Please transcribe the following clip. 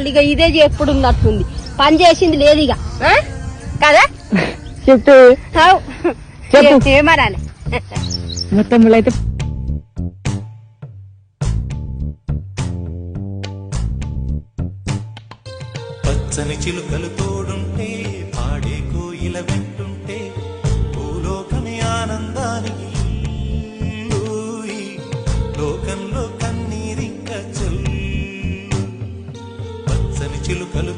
ఇక ఇదే ఎప్పుడు ఉన్నట్టుంది, పని చేసింది లేదు ఇక కదా. చెట్టు ఏమరాలి మొత్తం అయితే పచ్చని చిలుకలు తోడుంటే పాడే కోయిల వెంటుంటే భూలోకమే ఆనందానికి లోకంలో కన్నీరింక చల్లు పచ్చని చిలుకలు